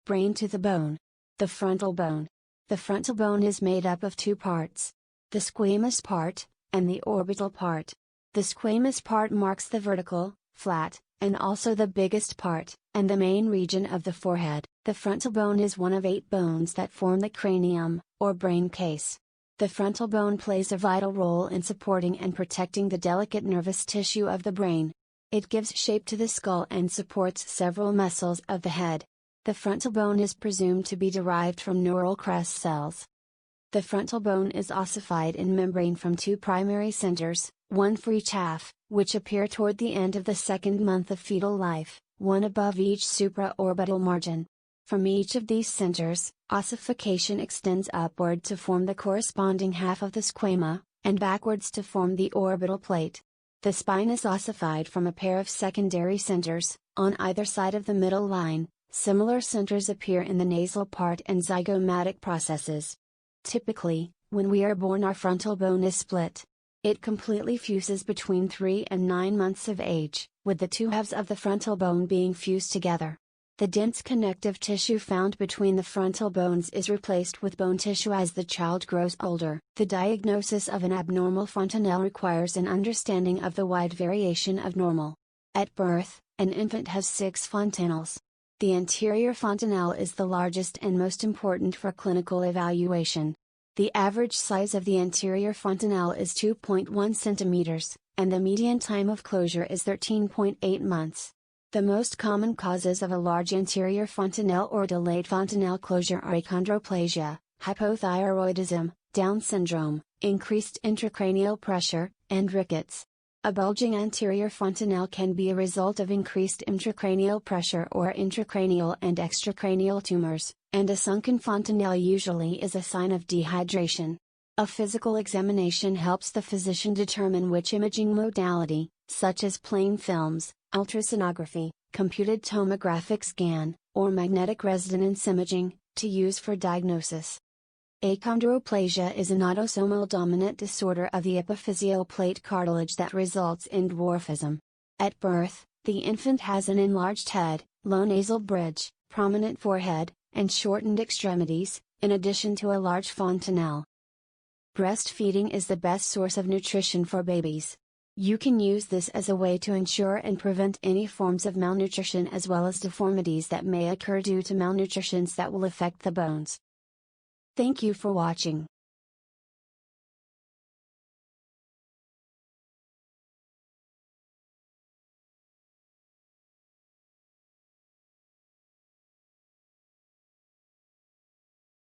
Brain to the bone. The frontal bone. The frontal bone is made up of two parts: the squamous part, and the orbital part. The squamous part marks the vertical, flat, and also the biggest part, and the main region of the forehead. The frontal bone is one of 8 bones that form the cranium, or brain case. The frontal bone plays a vital role in supporting and protecting the delicate nervous tissue of the brain. It gives shape to the skull and supports several muscles of the head. The frontal bone is presumed to be derived from neural crest cells. The frontal bone is ossified in membrane from 2 primary centers, one for each half, which appear toward the end of the 2nd month of fetal life, one above each supraorbital margin. From each of these centers, ossification extends upward to form the corresponding half of the squama, and backwards to form the orbital plate. The spine is ossified from a pair of secondary centers, on either side of the middle line. Similar centers appear in the nasal part and zygomatic processes. Typically, when we are born, our frontal bone is split. It completely fuses between 3 and 9 months of age, with the 2 halves of the frontal bone being fused together. The dense connective tissue found between the frontal bones is replaced with bone tissue as the child grows older. The diagnosis of an abnormal fontanelle requires an understanding of the wide variation of normal. At birth, an infant has 6 fontanelles. The anterior fontanelle is the largest and most important for clinical evaluation. The average size of the anterior fontanelle is 2.1 centimeters, and the median time of closure is 13.8 months. The most common causes of a large anterior fontanelle or delayed fontanelle closure are achondroplasia, hypothyroidism, Down syndrome, increased intracranial pressure, and rickets. A bulging anterior fontanelle can be a result of increased intracranial pressure or intracranial and extracranial tumors, and a sunken fontanelle usually is a sign of dehydration. A physical examination helps the physician determine which imaging modality, such as plain films, ultrasonography, computed tomographic scan, or magnetic resonance imaging, to use for diagnosis. Achondroplasia is an autosomal dominant disorder of the epiphyseal plate cartilage that results in dwarfism. At birth, the infant has an enlarged head, low nasal bridge, prominent forehead, and shortened extremities, in addition to a large fontanelle. Breastfeeding is the best source of nutrition for babies. You can use this as a way to ensure and prevent any forms of malnutrition as well as deformities that may occur due to malnutrition that will affect the bones. Thank you for watching.